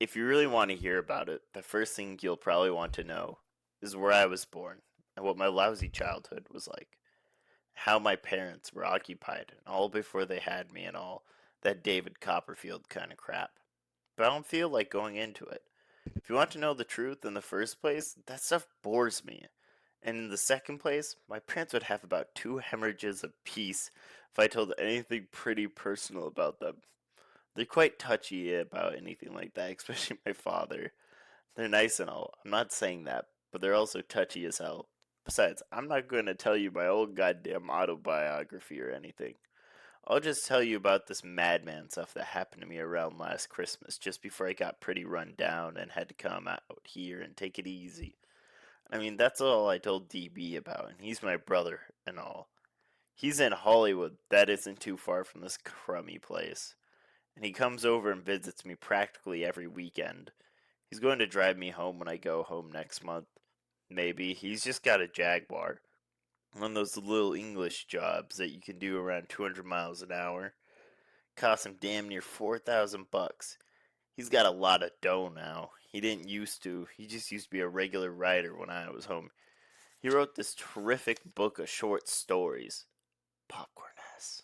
If you really want to hear about it, the first thing you'll probably want to know is where I was born and what my lousy childhood was like. How my parents were occupied and all before they had me and all that David Copperfield kind of crap. But I don't feel like going into it. If you want to know the truth in the first place, that stuff bores me. And in the second place, my parents would have about two hemorrhages apiece if I told anything pretty personal about them. They're quite touchy about anything like that, especially my father. They're nice and all. I'm not saying that, but they're also touchy as hell. Besides, I'm not going to tell you my old goddamn autobiography or anything. I'll just tell you about this madman stuff that happened to me around last Christmas, just before I got pretty run down and had to come out here and take it easy. I mean, that's all I told DB about, and he's my brother and all. He's in Hollywood, that isn't too far from this crummy place, and he comes over and visits me practically every weekend. He's going to drive me home when I go home next month. Maybe. He's just got a Jaguar. One of those little English jobs that you can do around 200 miles an hour. Cost him damn near 4,000 bucks. He's got a lot of dough now. He didn't used to. He just used to be a regular writer when I was home. He wrote this terrific book of short stories. Popcorn ass.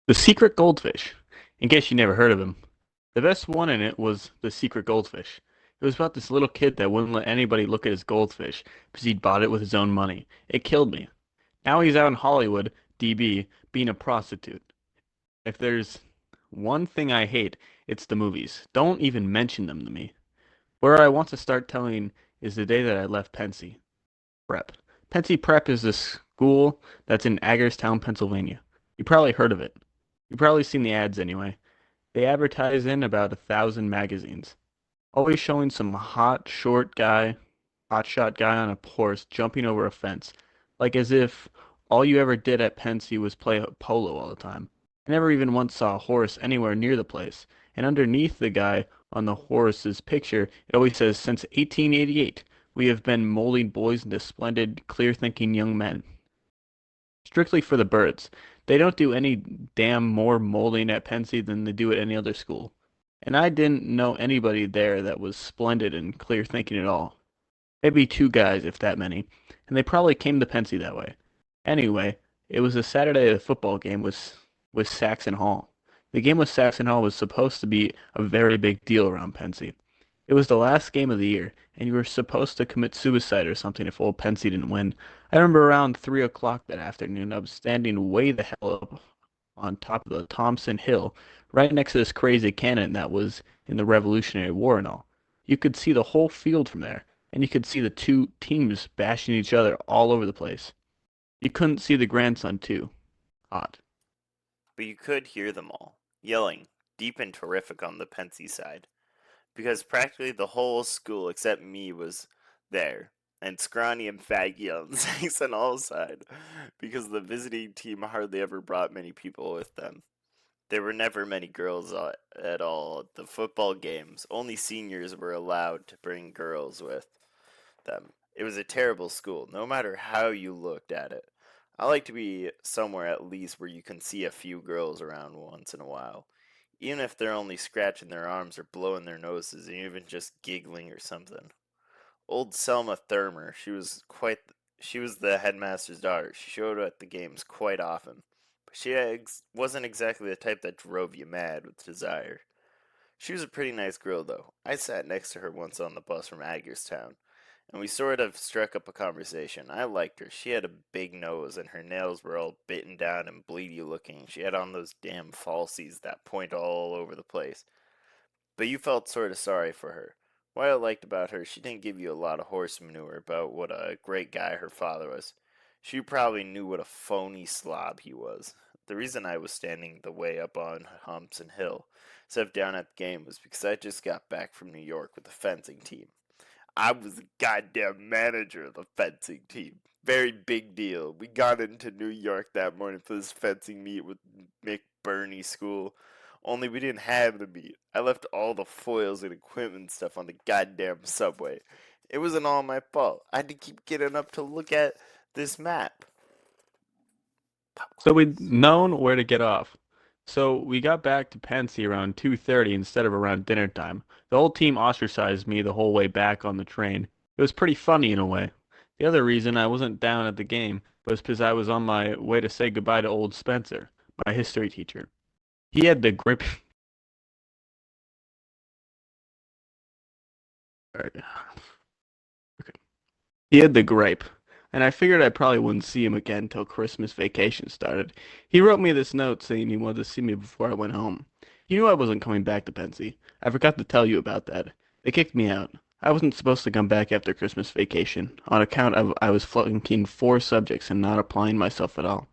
The Secret Goldfish. In case you never heard of him. The best one in it was The Secret Goldfish. It was about this little kid that wouldn't let anybody look at his goldfish because he'd bought it with his own money. It killed me. Now he's out in Hollywood, DB, being a prostitute. If there's one thing I hate, it's the movies. Don't even mention them to me. Where I want to start telling is the day that I left Pensy Prep. Pensy Prep is a school that's in Hagerstown, Pennsylvania. You probably heard of it. You've probably seen the ads anyway. They advertise in about 1,000 magazines, always showing some hot shot guy on a horse jumping over a fence, like as if all you ever did at Pensy was play polo all the time. I never even once saw a horse anywhere near the place, and underneath the guy on the horse's picture, it always says, "Since 1888, we have been molding boys into splendid, clear-thinking young men." Strictly for the birds. They don't do any damn more molding at Pensy than they do at any other school. And I didn't know anybody there that was splendid and clear thinking at all. Maybe two guys, if that many, and they probably came to Pensy that way. Anyway, it was a Saturday the football game was Saxon Hall. The game with Saxon Hall was supposed to be a very big deal around Pensy. It was the last game of the year, and you were supposed to commit suicide or something if old Pensy didn't win. I remember around 3 o'clock that afternoon, I was standing way the hell up on top of the Thompson Hill, right next to this crazy cannon that was in the Revolutionary War and all. You could see the whole field from there, and you could see the two teams bashing each other all over the place. You couldn't see the grandson, too. Odd. But you could hear them all, yelling, deep and terrific on the Pensy side, because practically the whole school except me was there, and scrawny and faggy on the Saxon Hall side, because the visiting team hardly ever brought many people with them. There were never many girls at all at the football games. Only seniors were allowed to bring girls with them. It was a terrible school, no matter how you looked at it. I like to be somewhere at least where you can see a few girls around once in a while, even if they're only scratching their arms or blowing their noses, and even just giggling or something. Old Selma Thurmer, she was the headmaster's daughter. She showed up at the games quite often, but wasn't exactly the type that drove you mad with desire. She was a pretty nice girl, though. I sat next to her once on the bus from Hagerstown, and we sort of struck up a conversation. I liked her. She had a big nose, and her nails were all bitten down and bleedy looking. She had on those damn falsies that point all over the place. But you felt sort of sorry for her. What I liked about her, she didn't give you a lot of horse manure about what a great guy her father was. She probably knew what a phony slob he was. The reason I was standing the way up on Thompson Hill, instead of down at the game, was because I just got back from New York with the fencing team. I was the goddamn manager of the fencing team. Very big deal. We got into New York that morning for this fencing meet with McBurney School. Only we didn't have the meet. I left all the foils and equipment stuff on the goddamn subway. It wasn't all my fault. I had to keep getting up to look at this map. So Popcorn. we'd known where to get off. So we got back to Pensy around 2:30 instead of around dinner time. The whole team ostracized me the whole way back on the train. It was pretty funny in a way. The other reason I wasn't down at the game was because I was on my way to say goodbye to old Spencer, my history teacher. He had the grip. He had the gripe, and I figured I probably wouldn't see him again till Christmas vacation started. He wrote me this note saying he wanted to see me before I went home. He knew I wasn't coming back to Pensy. I forgot to tell you about that. They kicked me out. I wasn't supposed to come back after Christmas vacation, on account of I was flunking 4 subjects and not applying myself at all.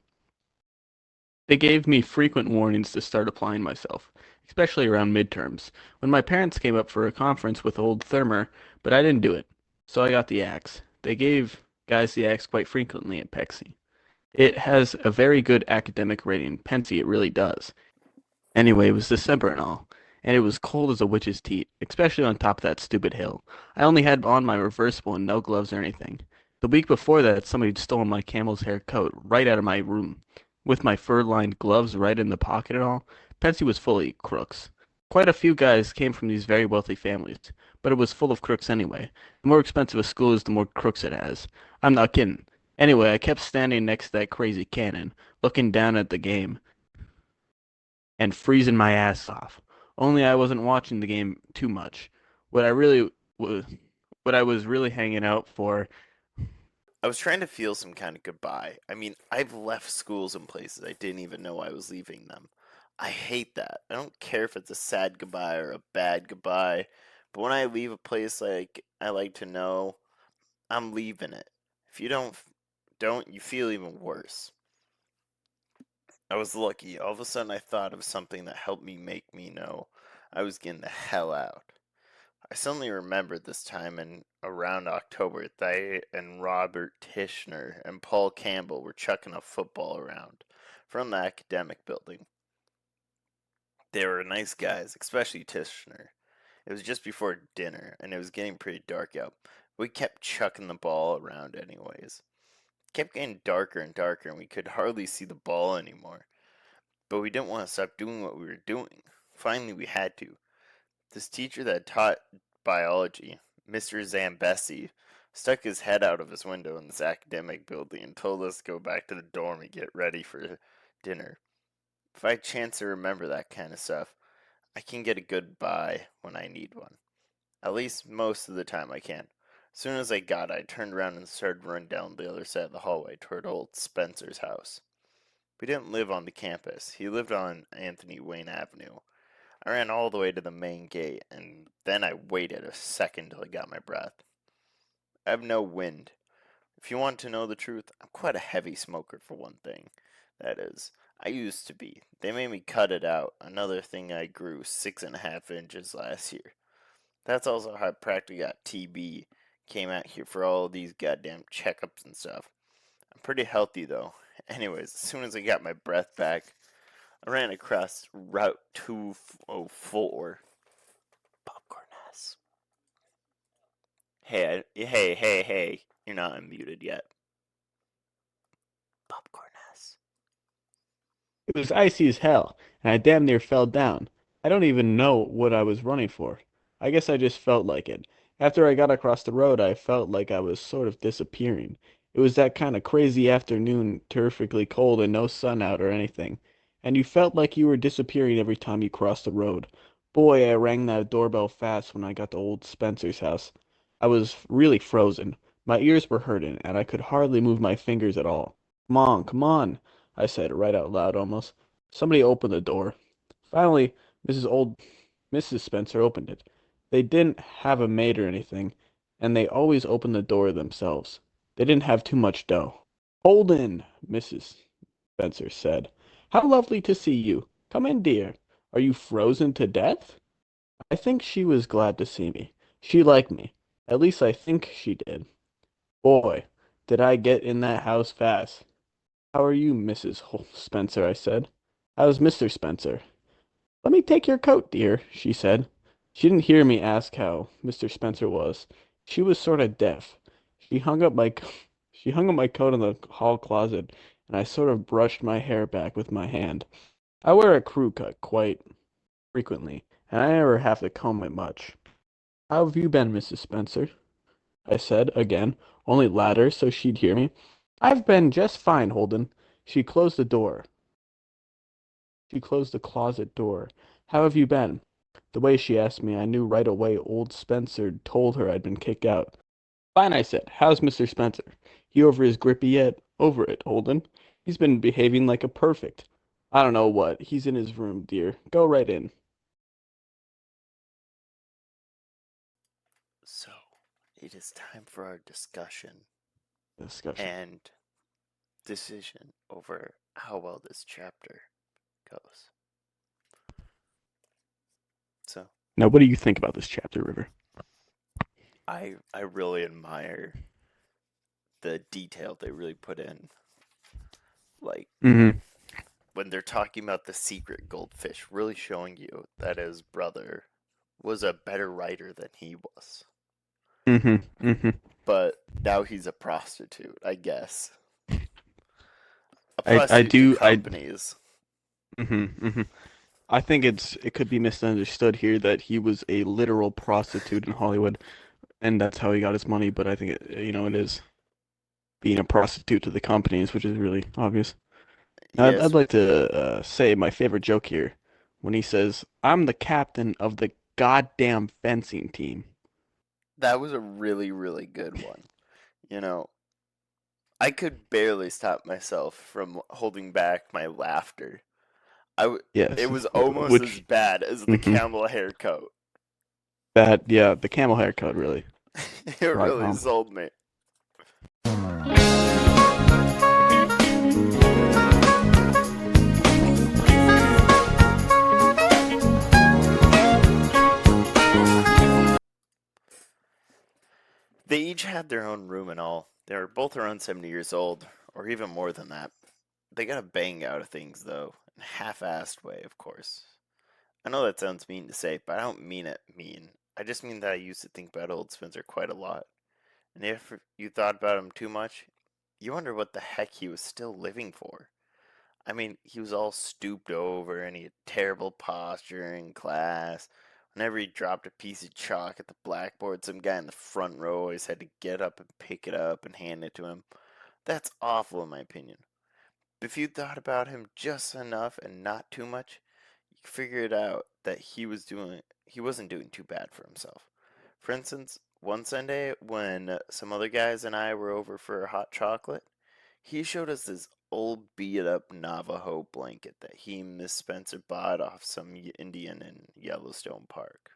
They gave me frequent warnings to start applying myself, especially around midterms, when my parents came up for a conference with old Thermer, but I didn't do it. So I got the axe. They gave guys the axe quite frequently at Pexi. It has a very good academic rating. Pensy, it really does. Anyway, it was December and all, and it was cold as a witch's teat, especially on top of that stupid hill. I only had on my reversible and no gloves or anything. The week before that, somebody had stolen my camel's hair coat right out of my room, with my fur-lined gloves right in the pocket and all. Pensy was fully crooks. Quite a few guys came from these very wealthy families, but it was full of crooks anyway. The more expensive a school is, the more crooks it has. I'm not kidding. Anyway, I kept standing next to that crazy cannon, looking down at the game and freezing my ass off. Only I wasn't watching the game too much. What I really was, what I was really hanging out for. I was trying to feel some kind of goodbye. I mean, I've left schools and places I didn't even know I was leaving them. I hate that. I don't care if it's a sad goodbye or a bad goodbye, but when I leave a place like I like to know, I'm leaving it. If you don't, you feel even worse. I was lucky. All of a sudden I thought of something that helped me make me know I was getting the hell out. I suddenly remembered this time in around October, they and Robert Tishner and Paul Campbell were chucking a football around from the academic building. They were nice guys, especially Tishner. It was just before dinner, and it was getting pretty dark out. We kept chucking the ball around anyways. It kept getting darker and darker, and we could hardly see the ball anymore. But we didn't want to stop doing what we were doing. Finally, we had to. This teacher that taught biology, Mr. Zambesi, stuck his head out of his window in this academic building and told us to go back to the dorm and get ready for dinner. If I chance to remember that kind of stuff, I can get a goodbye when I need one. At least most of the time I can. As soon as I got it, I turned around and started running down the other side of the hallway toward old Spencer's house. We didn't live on the campus. He lived on Anthony Wayne Avenue. I ran all the way to the main gate, and then I waited a second till I got my breath. I have no wind. If you want to know the truth, I'm quite a heavy smoker for one thing. That is, I used to be. They made me cut it out. Another thing, I grew 6.5 inches last year. That's also how I practically got TB. Came out here for all these goddamn checkups and stuff. I'm pretty healthy though. Anyways, as soon as I got my breath back, I ran across Route 204. Popcorn-ass. Hey, you're not unmuted yet. Popcorn-ass. It was icy as hell, and I damn near fell down. I don't even know what I was running for. I guess I just felt like it. After I got across the road, I felt like I was sort of disappearing. It was that kind of crazy afternoon, terrifically cold and no sun out or anything. And you felt like you were disappearing every time you crossed the road. Boy, I rang that doorbell fast when I got to old Spencer's house. I was really frozen. My ears were hurting, and I could hardly move my fingers at all. Come on, I said right out loud almost. Somebody opened the door. Finally, Mrs. Spencer opened it. They didn't have a maid or anything, and they always opened the door themselves. They didn't have too much dough. Holden, Mrs. Spencer said. How lovely to see you. Come in, dear. Are you frozen to death? I think she was glad to see me. She liked me. At least I think she did. Boy, did I get in that house fast. How are you, Mrs. Spencer? I said. How's Mr. Spencer? Let me take your coat, dear, she said. She didn't hear me ask how Mr. Spencer was. She was sort of deaf. She hung up my she hung up my coat in the hall closet, and I sort of brushed my hair back with my hand. I wear a crew cut quite frequently, and I never have to comb it much. How have you been, Mrs. Spencer? I said, again, only louder so she'd hear me. I've been just fine, Holden. She closed the door. She closed the closet door. How have you been? The way she asked me, I knew right away old Spencer told her I'd been kicked out. Fine, I said. How's Mr. Spencer? He over his grippy yet? Over it, Holden. He's been behaving like a perfect. I don't know what. He's in his room, dear. Go right in. So, it is time for our discussion Discussion. and decision over how well this chapter goes. So, Now, what do you think about this chapter, River? I really admire the detail they really put in. Like, Mm-hmm. when they're talking about the secret goldfish, really showing you that his brother was a better writer than he was. Mm-hmm. Mm-hmm. But now he's a prostitute, I guess. A I prostitute to do companies. mm-hmm. Mm-hmm. I think it could be misunderstood here that he was a literal prostitute in Hollywood, and that's how he got his money. But I think it is being a prostitute to the companies, which is really obvious. I'd Yes, like to say my favorite joke here when he says, "I'm the captain of the goddamn fencing team." that was a really, really good one. You know, I could barely stop myself from holding back my laughter. It Yes, was almost as which bad as the hmm camel hair coat. that yeah, the camel haircut really It brought it really home. sold me. They each had their own room and all. They were both around 70 years old, or even more than that. They got a bang out of things, though, in a half-assed way, of course. I know that sounds mean to say, but I don't mean it mean. I just mean that I used to think about old Spencer quite a lot. And if you thought about him too much, you wonder what the heck he was still living for. I mean, he was all stooped over and he had terrible posture in class. Whenever he dropped a piece of chalk at the blackboard, some guy in the front row always had to get up and pick it up and hand it to him. That's awful, in my opinion. But if you thought about him just enough and not too much, you could figure it out that he wasn't doing too bad for himself. For instance, one Sunday when some other guys and I were over for hot chocolate, he showed us this old beat up Navajo blanket that he and Miss Spencer bought off some Indian in Yellowstone Park.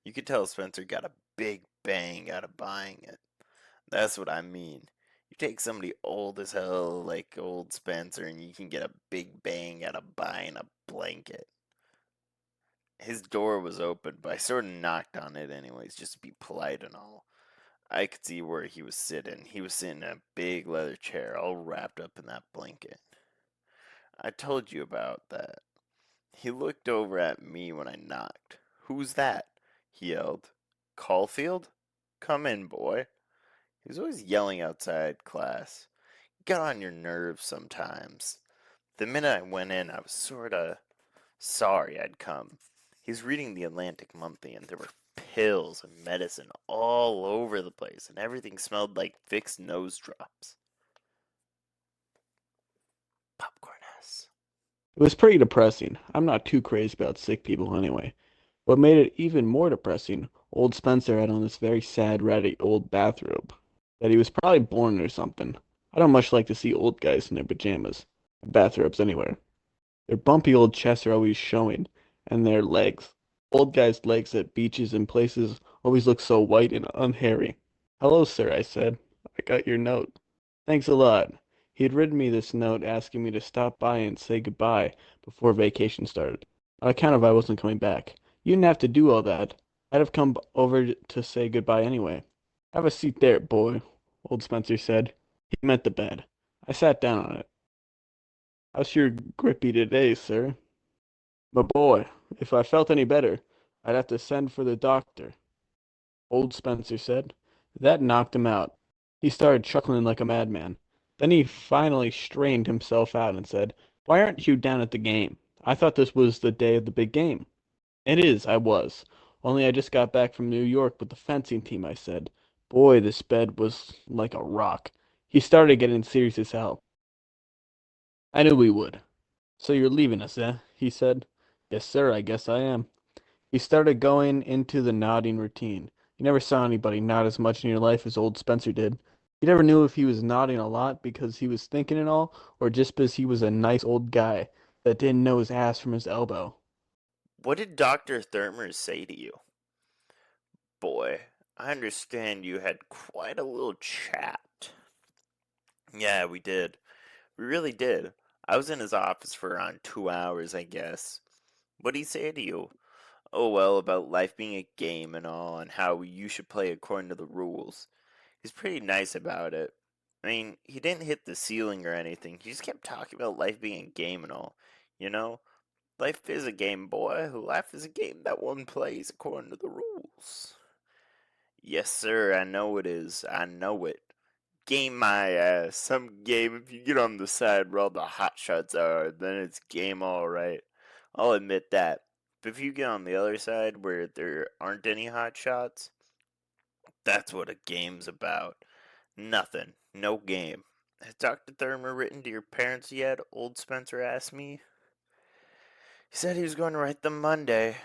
You could tell Spencer got a big bang out of buying it. That's what I mean. You take somebody old as hell like old Spencer and you can get a big bang out of buying a blanket. His door was open, but I sort of knocked on it anyways, just to be polite and all. I could see where he was sitting. He was sitting in a big leather chair, all wrapped up in that blanket. I told you about that. He looked over at me when I knocked. Who's that? He yelled. Caulfield? Come in, boy. He was always yelling outside class. Got on your nerves sometimes. The minute I went in, I was sorta sorry I'd come. He was reading the Atlantic Monthly, and there were pills and medicine all over the place, and everything smelled like Vicks nose drops. Popcorness. It was pretty depressing. I'm not too crazy about sick people anyway. What made it even more depressing, old Spencer had on this very sad, ratty old bathrobe. That he was probably born or something. I don't much like to see old guys in their pajamas. Bathrobes anywhere. Their bumpy old chests are always showing, and their legs. Old guys' legs at beaches and places always look so white and unhairy. Hello, sir, I said. I got your note. Thanks a lot. He had written me this note asking me to stop by and say goodbye before vacation started. On account of I wasn't coming back. You didn't have to do all that. I'd have come over to say goodbye anyway. Have a seat there, boy, old Spencer said. He meant the bed. I sat down on it. How's your grippy today, sir? My boy, if I felt any better, I'd have to send for the doctor, old Spencer said. That knocked him out. He started chuckling like a madman. Then he finally straightened himself out and said, Why aren't you down at the game? I thought this was the day of the big game. It is, I was. Only I just got back from New York with the fencing team, I said. Boy, this bed was like a rock. He started getting serious as hell. I knew we would. So you're leaving us, eh? He said. Yes, sir, I guess I am. He started going into the nodding routine. You never saw anybody nod as much in your life as old Spencer did. You never knew if he was nodding a lot because he was thinking it all, or just because he was a nice old guy that didn't know his ass from his elbow. What did Dr. Thermer say to you? Boy, I understand you had quite a little chat. Yeah, we did. We really did. I was in his office for around 2 hours, I guess. What'd he say to you? Oh, well, about life being a game and all, and how you should play according to the rules. He's pretty nice about it. I mean, he didn't hit the ceiling or anything. He just kept talking about life being a game and all. You know, life is a game, boy. Life is a game that one plays according to the rules. Yes, sir, I know it is. I know it. Game my ass. Some game, if you get on the side where all the hot shots are, then it's game alright. I'll admit that. But if you get on the other side where there aren't any hot shots, that's what a game's about. Nothing. No game. Has Dr. Thurmer written to your parents yet? Old Spencer asked me. He said he was going to write them Monday.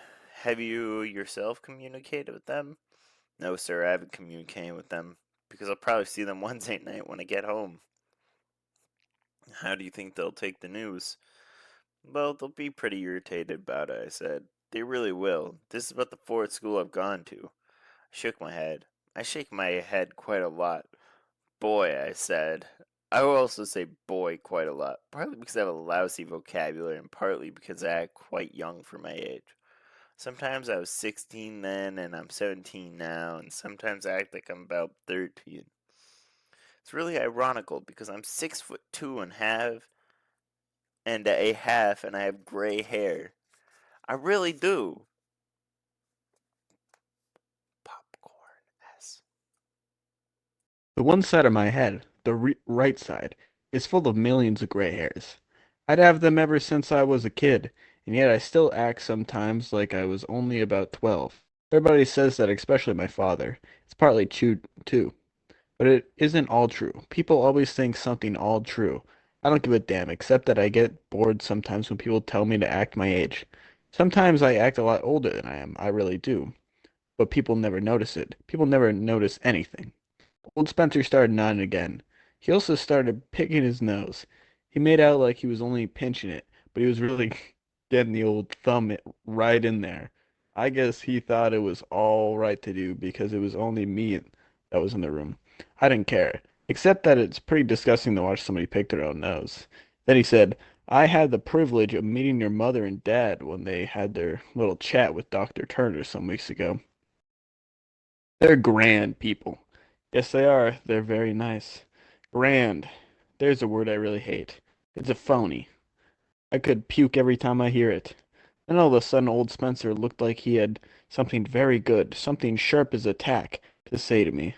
Have you yourself communicated with them? No, sir, I haven't communicated with them because I'll probably see them Wednesday night when I get home. How do you think they'll take the news? Well, they'll be pretty irritated about it, I said. They really will. This is about the fourth school I've gone to. I shook my head. I shake my head quite a lot. Boy, I said. I will also say boy quite a lot, partly because I have a lousy vocabulary and partly because I act quite young for my age. Sometimes I was 16 then and I'm 17 now, and sometimes I act like I'm about 13. It's really ironical because I'm 6 foot 2 and a half and I have gray hair. I really do. Popcorn S. The one side of my head, the right side, is full of millions of gray hairs. I'd have them ever since I was a kid, and yet I still act sometimes like I was only about 12. Everybody says that, especially my father. It's partly true, too. But it isn't all true. People always think something all true. I don't give a damn, except that I get bored sometimes when people tell me to act my age. Sometimes I act a lot older than I am, I really do. But people never notice it. People never notice anything. Old Spencer started nodding again. He also started picking his nose. He made out like he was only pinching it, but he was really getting the old thumb right in there. I guess he thought it was all right to do because it was only me that was in the room. I didn't care, except that it's pretty disgusting to watch somebody pick their own nose. Then he said, I had the privilege of meeting your mother and dad when they had their little chat with Dr. Turner some weeks ago. They're grand people. Yes, they are. They're very nice. Grand. There's a word I really hate. It's a phony. I could puke every time I hear it. Then all of a sudden old Spencer looked like he had something very good, something sharp as a tack, to say to me.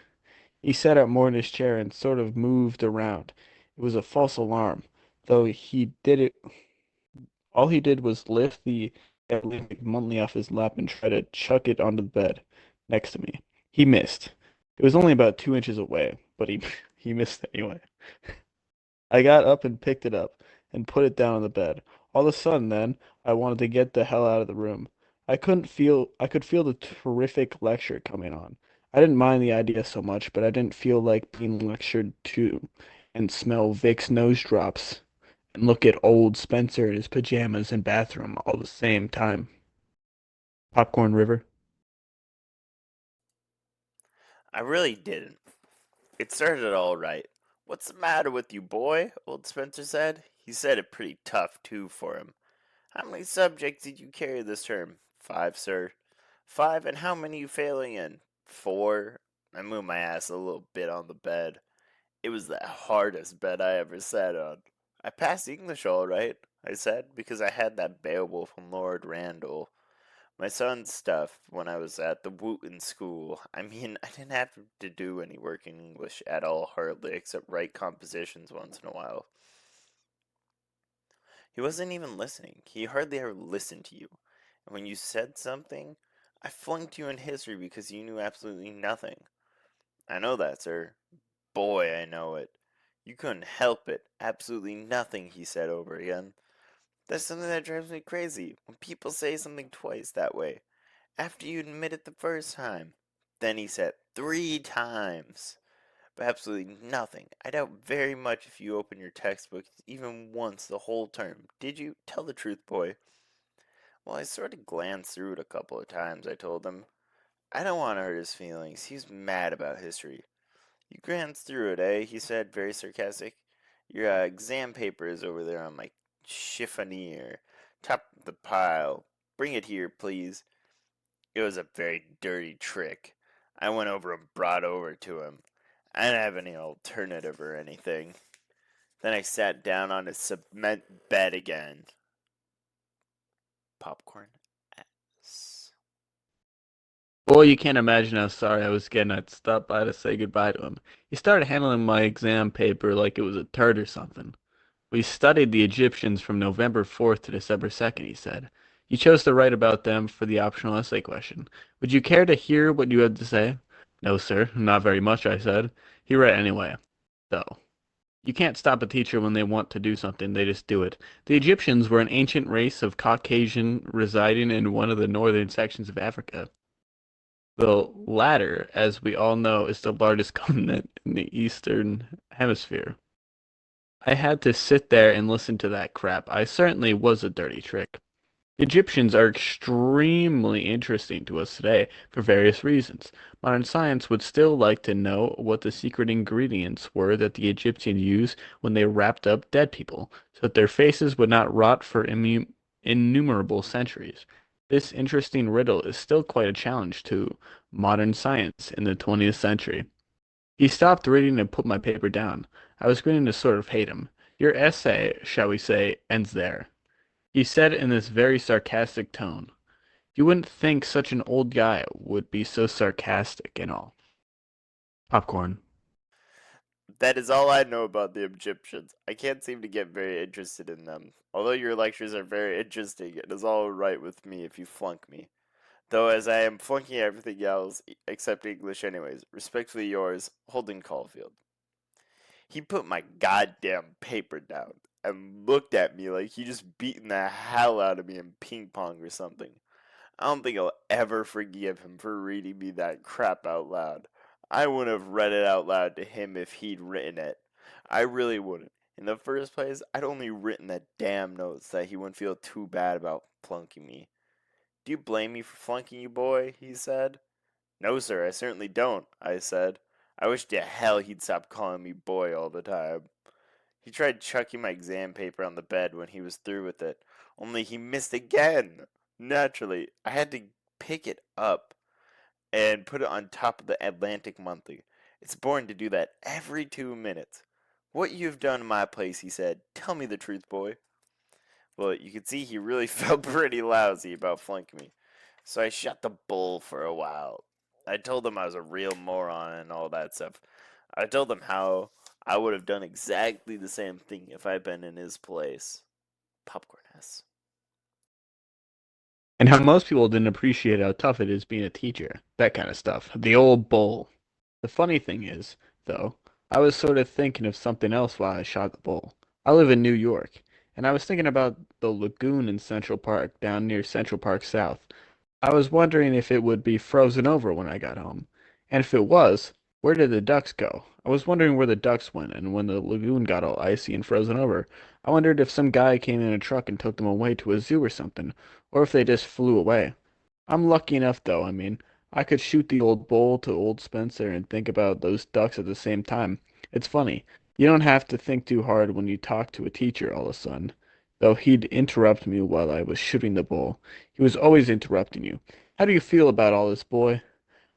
He sat up more in his chair and sort of moved around. It was a false alarm, though he did it all he did was lift the Atlantic Monthly off his lap and try to chuck it onto the bed next to me. He missed. It was only about 2 inches away, but he he missed anyway. I got up and picked it up and put it down on the bed. All of a sudden, then, I wanted to get the hell out of the room. I could feel the terrific lecture coming on. I didn't mind the idea so much, but I didn't feel like being lectured to and smell Vicks nose drops and look at old Spencer in his pajamas and bathroom all the same time. Popcorn River. I really didn't. It started all right. What's the matter with you, boy? Old Spencer said. He said it pretty tough, too, for him. How many subjects did you carry this term? 5, sir. 5, and how many you failing in? 4. I moved my ass a little bit on the bed. It was the hardest bed I ever sat on. I passed English all right, I said, because I had that Beowulf from Lord Randall. My son's stuff when I was at the Wooten school. I mean, I didn't have to do any work in English at all, hardly, except write compositions once in a while. He wasn't even listening. He hardly ever listened to you. And when you said something, I flunked you in history because you knew absolutely nothing. I know that, sir. Boy, I know it. You couldn't help it. Absolutely nothing, he said over again. That's something that drives me crazy. When people say something twice that way, after you admit it the first time. Then he said 3 times. But absolutely nothing. I doubt very much if you open your textbook even once the whole term. Did you? Tell the truth, boy. Well, I sort of glanced through it a couple of times, I told him. I don't want to hurt his feelings. He's mad about history. You glanced through it, eh? He said, very sarcastic. Your exam paper is over there on my chiffonier. Top of the pile. Bring it here, please. It was a very dirty trick. I went over and brought over to him. I didn't have any alternative or anything. Then I sat down on a cement bed again. Popcorn S. Boy, you can't imagine how sorry I was getting. I'd stop by to say goodbye to him. He started handling my exam paper like it was a turd or something. We studied the Egyptians from November 4th to December 2nd, he said. You chose to write about them for the optional essay question. Would you care to hear what you had to say? No, sir, not very much, I said. He read anyway, though. You can't stop a teacher when they want to do something, they just do it. The Egyptians were an ancient race of Caucasian residing in one of the northern sections of Africa. The latter, as we all know, is the largest continent in the eastern hemisphere. I had to sit there and listen to that crap. I certainly was a dirty trick. Egyptians are extremely interesting to us today for various reasons. Modern science would still like to know what the secret ingredients were that the Egyptians used when they wrapped up dead people, so that their faces would not rot for innumerable centuries. This interesting riddle is still quite a challenge to modern science in the 20th century. He stopped reading and put my paper down. I was beginning to sort of hate him. Your essay, shall we say, ends there. He said in this very sarcastic tone. You wouldn't think such an old guy would be so sarcastic and all. Popcorn. That is all I know about the Egyptians. I can't seem to get very interested in them. Although your lectures are very interesting, it is all right with me if you flunk me. Though as I am flunking everything else except English anyways, respectfully yours, Holden Caulfield. He put my goddamn paper down and looked at me like he just beaten the hell out of me in ping pong or something. I don't think I'll ever forgive him for reading me that crap out loud. I wouldn't have read it out loud to him if he'd written it. I really wouldn't. In the first place, I'd only written the damn notes that he wouldn't feel too bad about flunking me. Do you blame me for flunking you, boy? He said. No, sir, I certainly don't, I said. I wish to hell he'd stop calling me boy all the time. He tried chucking my exam paper on the bed when he was through with it, only he missed again. Naturally, I had to pick it up and put it on top of the Atlantic Monthly. It's boring to do that every 2 minutes. What you've done in my place, he said. Tell me the truth, boy. Well, you could see he really felt pretty lousy about flunking me. So I shut the bull for a while. I told him I was a real moron and all that stuff. I told him how I would have done exactly the same thing if I'd been in his place. Popcorn S. And how most people didn't appreciate how tough it is being a teacher. That kind of stuff. The old bull. The funny thing is, though, I was sort of thinking of something else while I shot the bull. I live in New York, and I was thinking about the lagoon in Central Park, down near Central Park South. I was wondering if it would be frozen over when I got home. And if it was, where did the ducks go? I was wondering where the ducks went, and when the lagoon got all icy and frozen over, I wondered if some guy came in a truck and took them away to a zoo or something, or if they just flew away. I'm lucky enough, though, I mean, I could shoot the old bull to old Spencer and think about those ducks at the same time. It's funny. You don't have to think too hard when you talk to a teacher all of a sudden. Though he'd interrupt me while I was shooting the bull. He was always interrupting you. How do you feel about all this, boy?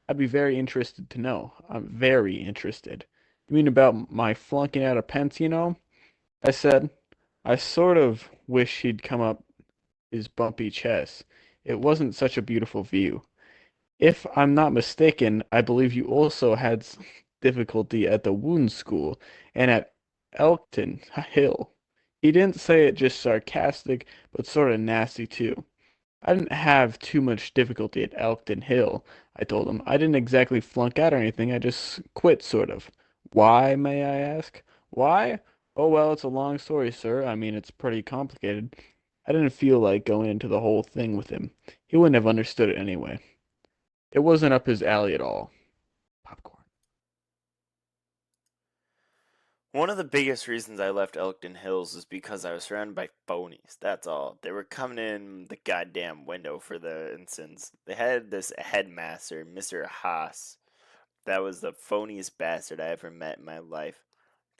I'd be very interested to know. I'm very interested. You mean about my flunking out of pence, you know? I said. I sort of wish he'd come up his bumpy chest. It wasn't such a beautiful view. If I'm not mistaken, I believe you also had difficulty at the wound school and at Elkton Hill. He didn't say it just sarcastic, but sort of nasty too. I didn't have too much difficulty at Elkton Hill, I told him. I didn't exactly flunk out or anything, I just quit, sort of. Why, may I ask? Why? Oh, well, it's a long story, sir. I mean, it's pretty complicated. I didn't feel like going into the whole thing with him. He wouldn't have understood it anyway. It wasn't up his alley at all. Popcorn. One of the biggest reasons I left Elkton Hills is because I was surrounded by phonies. That's all. They were coming in the goddamn window for the instance. They had this headmaster, Mr. Haas. That was the phoniest bastard I ever met in my life.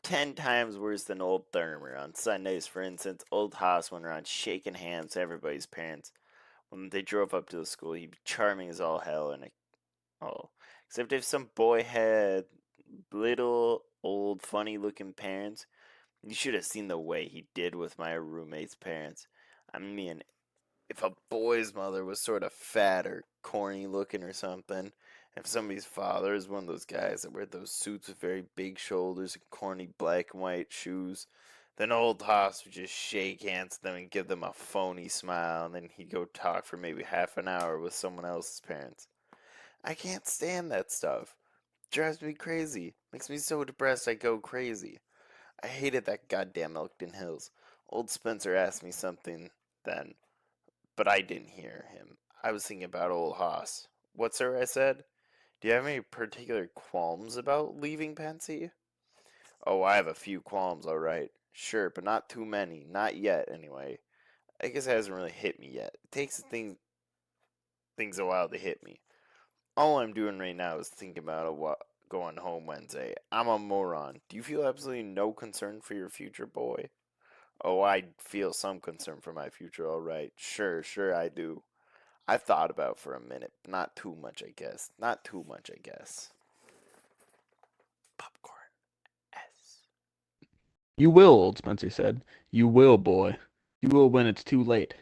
10 times worse than old Thermer. On Sundays, for instance, old Haas went around shaking hands with everybody's parents. When they drove up to the school, he'd be charming as all hell, and oh, except if some boy had little, old, funny-looking parents. You should have seen the way he did with my roommate's parents. I mean, if a boy's mother was sort of fat or corny looking or something, if somebody's father is one of those guys that wear those suits with very big shoulders and corny black and white shoes, then old Haas would just shake hands with them and give them a phony smile, and then he'd go talk for maybe half an hour with someone else's parents. I can't stand that stuff. Drives me crazy. Makes me so depressed I go crazy. I hated that goddamn Elkton Hills. Old Spencer asked me something then, but I didn't hear him. I was thinking about old Hoss. What, sir? I said. Do you have any particular qualms about leaving Pensy? Oh, I have a few qualms, all right. Sure, but not too many. Not yet, anyway. I guess it hasn't really hit me yet. It takes things a while to hit me. All I'm doing right now is thinking about going home Wednesday. I'm a moron. Do you feel absolutely no concern for your future, boy? Oh, I feel some concern for my future, all right. Sure, I do. I've thought about it for a minute. Not too much, I guess. Not too much, I guess. Popcorn S. You will, old Spencer said. You will, boy. You will when it's too late.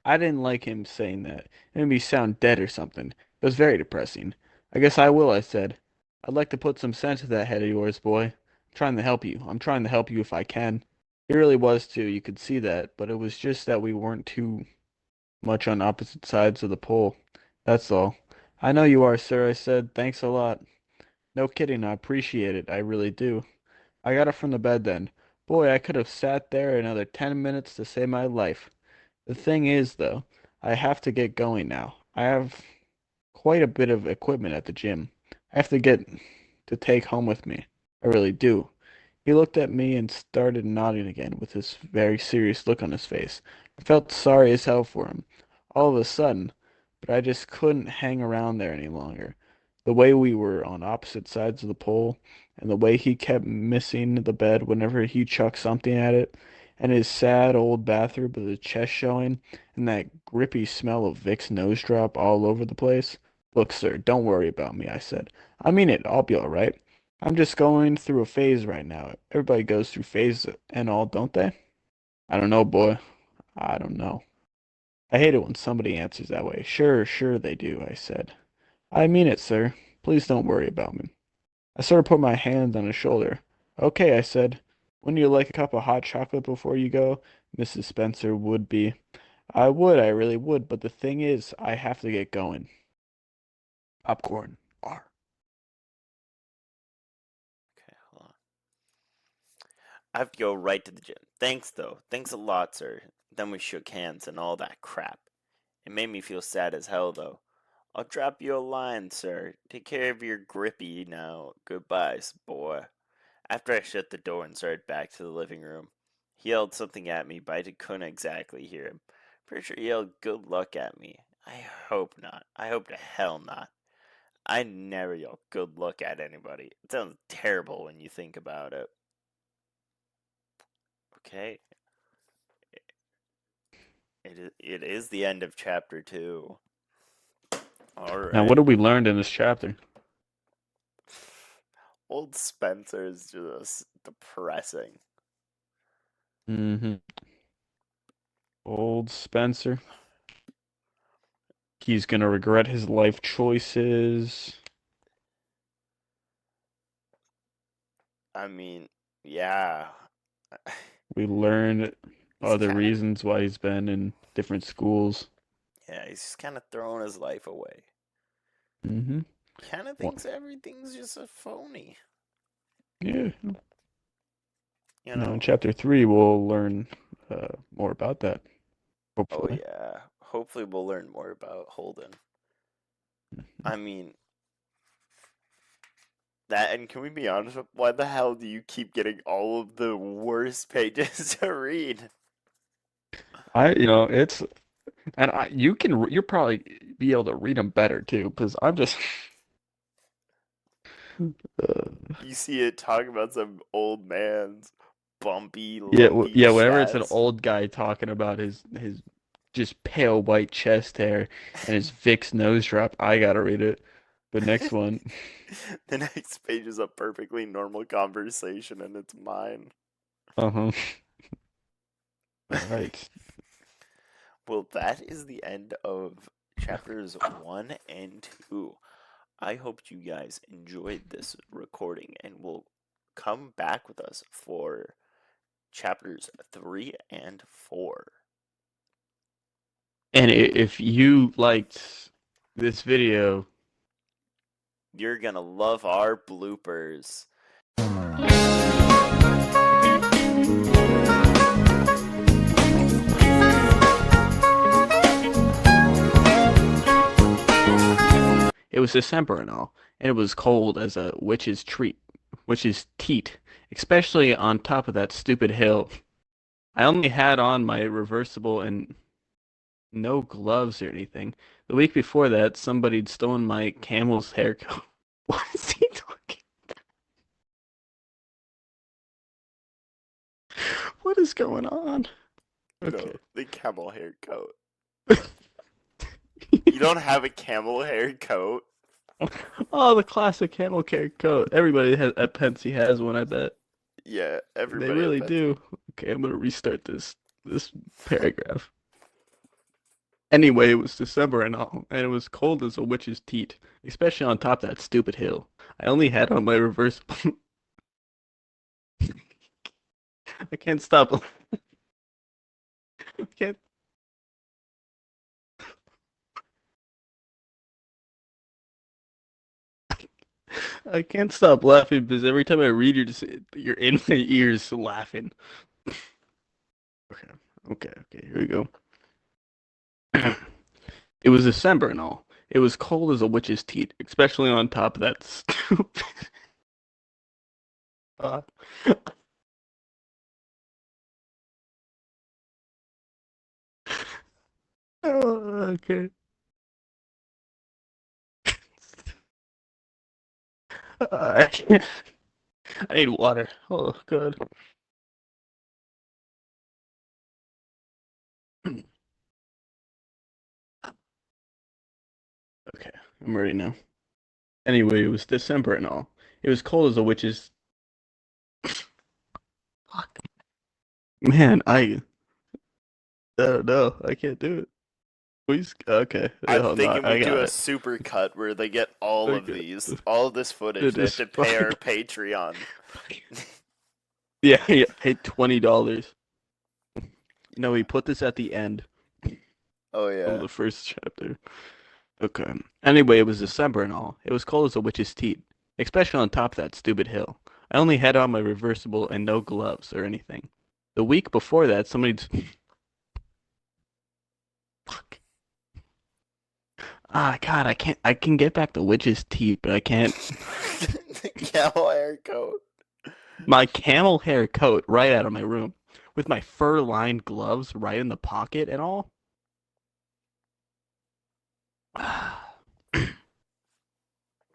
I didn't like him saying that. It made me sound dead or something. It was very depressing. I guess I will, I said. I'd like to put some sense to that head of yours, boy. I'm trying to help you. I'm trying to help you if I can. He really was too, you could see that, but it was just that we weren't too much on opposite sides of the pole. That's all. I know you are, sir, I said. Thanks a lot. No kidding, I appreciate it. I really do. I got up from the bed then. Boy, I could have sat there another 10 minutes to save my life. The thing is, though, I have to get going now. I have quite a bit of equipment at the gym. I have to get to take home with me. I really do. He looked at me and started nodding again with this very serious look on his face. I felt sorry as hell for him, all of a sudden, but I just couldn't hang around there any longer. The way we were on opposite sides of the pole, and the way he kept missing the bed whenever he chucked something at it, and his sad old bathrobe with his chest showing, and that grippy smell of Vicks nose drop all over the place. Look, sir, don't worry about me, I said. I mean it, I'll be all right. I'm just going through a phase right now. Everybody goes through phases and all, don't they? I don't know, boy. I don't know. I hate it when somebody answers that way. Sure they do, I said. I mean it, sir. Please don't worry about me. I sort of put my hand on his shoulder. Okay, I said. Wouldn't you like a cup of hot chocolate before you go? Mrs. Spencer would be. I would, I really would, but the thing is, I have to get going. Popcorn. R. Okay, hold on. I have to go right to the gym. Thanks, though. Thanks a lot, sir. Then we shook hands and all that crap. It made me feel sad as hell, though. I'll drop you a line, sir. Take care of your grippy now. Goodbye, boy. After I shut the door and started back to the living room, he yelled something at me, but I couldn't exactly hear him. Pretty sure he yelled good luck at me. I hope not. I hope to hell not. I never yell good luck at anybody. It sounds terrible when you think about it. Okay, it is the end of chapter 2. Now, what Alright. have we learned in this chapter? Old Spencer is just depressing. Mm-hmm. Old Spencer. He's gonna regret his life choices. I mean, yeah. We learn He's other kind of, reasons why he's been in different schools. yeah, he's just kind of throwing his life away. Hmm. Kind of Well, thinks everything's just a phony. yeah. You Now in know? chapter 3, we'll learn more about that, Oh hopefully. yeah. Hopefully we'll learn more about Holden. I mean, that, and can we be honest? Why the hell do you keep getting all of the worst pages to read? It's and you'll probably be able to read them better too, because I'm just uh, You see it talking about some old man's bumpy, yeah, lumpy yeah. Whenever it's an chest. old guy talking about his just pale white chest hair and his Vicks nose drop, I gotta read it. The next one, The next page is a perfectly normal conversation, and it's mine. uh-huh. All right. Well, that is the end of chapters 1 and 2. I hope you guys enjoyed this recording and will come back with us for chapters 3 and 4. And if you liked this video, You're gonna love our bloopers. it was December and all, and it was cold as a witch's teat, especially on top of that stupid hill. I only had on my reversible and no gloves or anything. The week before that, somebody'd stolen my camel's haircut. What is he talking? What is going on? You know, Okay. the camel hair coat. You don't have a camel hair coat? Oh, the classic camel coat. Everybody has at Pensy has one, I bet. Yeah, They everybody at really Pets. do. Okay, I'm gonna restart this paragraph. Anyway, it was December and all, and it was cold as a witch's teat, especially on top of that stupid hill. I only had on my reversible. I can't stop. I can't. I can't stop laughing because every time I read, you're in my ears laughing. Okay, okay. Here we go. It was December and all. It was cold as a witch's teat, especially on top of that stupid. Uh, okay. I can't. I need water. Oh, good. Okay, I'm ready now. Anyway, it was December and all. It was cold as a witch's. Fuck. Man, no, I can't do it. Please, okay. I'm Oh no, thinking we I do got a it. super cut where they get all of Okay, these, all of this footage. it They have is to pay fine. our Patreon. Yeah, yeah. Hey, $20. No, we Yeah. put this at the end Oh of yeah. the first chapter. Okay. Anyway, it was December and all. It was cold as a witch's teat, especially on top of that stupid hill. I only had on my reversible and no gloves or anything. The week before that, somebody. Fuck. Ah, God, I can't. I can get back the witch's teeth, but I can't. The camel hair coat. My camel hair coat right out of my room, with my fur-lined gloves right in the pocket and all.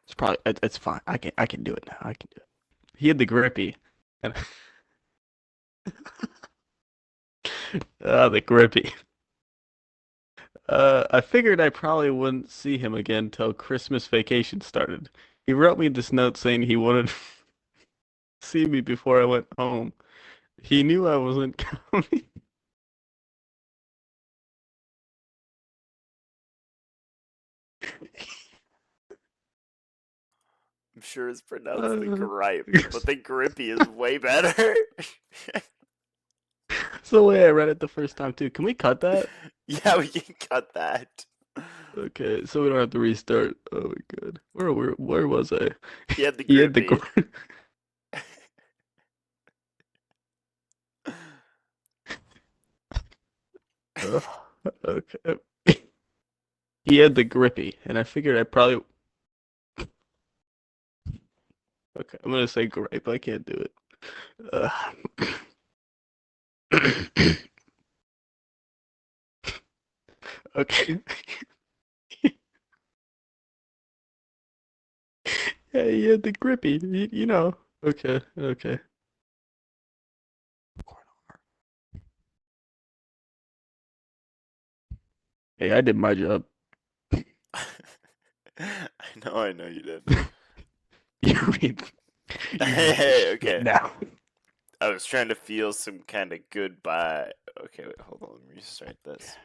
It's probably it's fine. I can do it now. I can do it. He had the grippy. And the grippy. I figured I probably wouldn't see him again till Christmas vacation started. He wrote me this note saying he wanted to see me before I went home. He knew I wasn't coming. I'm sure it's pronounced the Uh, gripe, but the grippy is way better. the way I read it the first time too. Can we cut that? Yeah, we can cut that. Okay, so we don't have to restart. Oh my God. Where was I? He had the He had the grippy. Ugh, okay. He had the grippy, and I figured I probably okay. I'm gonna say gripe. I can't do it. Okay. Yeah, he had the grippy. You know. Okay. Okay. Hey, I did my job. I know you did. You read. You read this Hey, shit okay. now. I was trying to feel some kind of goodbye. Okay, wait, hold on. Let me restart this.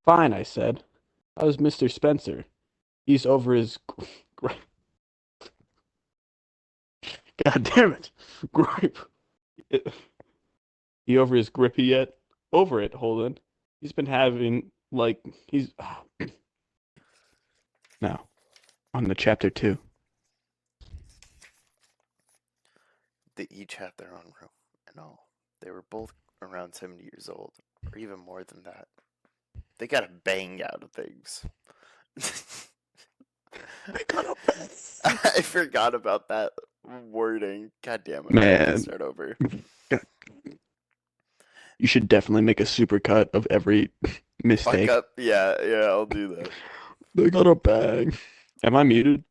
Fine, I said. I was Mr. Spencer. He's over his. God damn it. Gripe. He over his grippy yet? Over it, Holden. He's been having, like, he's. Now, on the chapter two. They each had their own room and all. They were both around 70 years old, or even more than that. They got a bang out of things. I got a mess. I forgot about that wording. God damn it. Okay, let's Man, start over. you should definitely make a supercut of every Fuck mistake. up. Yeah, I'll do that. They got a bang. Am I muted?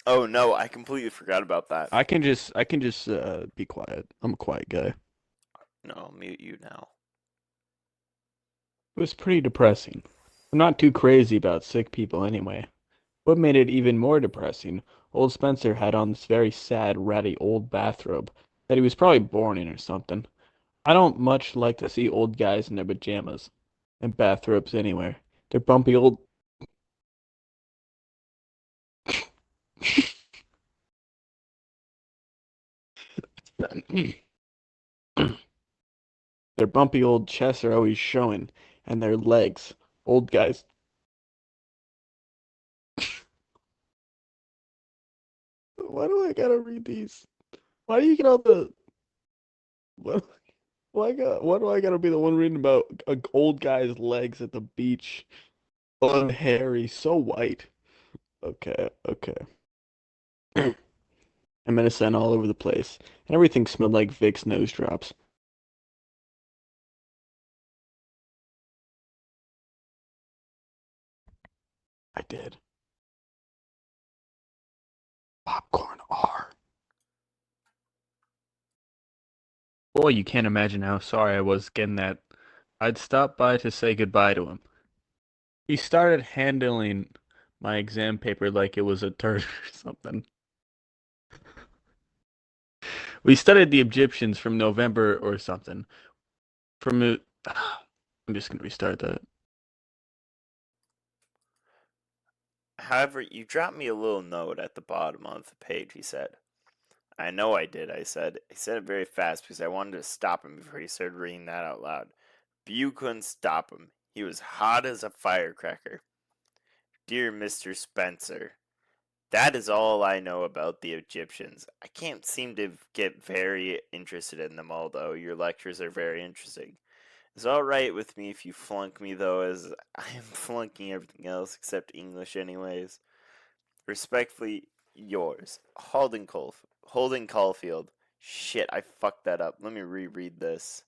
Oh no, I completely forgot about that. I can just be quiet. I'm a quiet guy. No, I'll mute you now. It was pretty depressing. I'm not too crazy about sick people anyway. What made it even more depressing, old Spencer had on this very sad, ratty old bathrobe that he was probably born in or something. I don't much like to see old guys in their pajamas and bathrobes anywhere. They're bumpy old. Their bumpy old chests are always showing, and their legs. Old guys. Why do I gotta read these? Why do you get all the? What? Why do I gotta be the one reading about a old guy's legs at the beach? Unhairy, so white. Okay, okay. And medicine all over the place, and everything smelled like Vicks nose drops. I did. Popcorn R. Boy, you can't imagine how sorry I was getting that. I'd stopped by to say goodbye to him. He started handling my exam paper like it was a turd or something. We studied the Egyptians from November or something. From it, I'm just gonna restart that. However, you dropped me a little note at the bottom of the page, he said. I know I did, I said. I said it very fast because I wanted to stop him before he started reading that out loud. But you couldn't stop him. He was hot as a firecracker. Dear Mr. Spencer, that is all I know about the Egyptians. I can't seem to get very interested in them, although your lectures are very interesting. It's alright with me if you flunk me, though, as I am flunking everything else except English, anyways. Respectfully, yours, Holden Caulfield. Shit, I fucked that up. Let me reread this.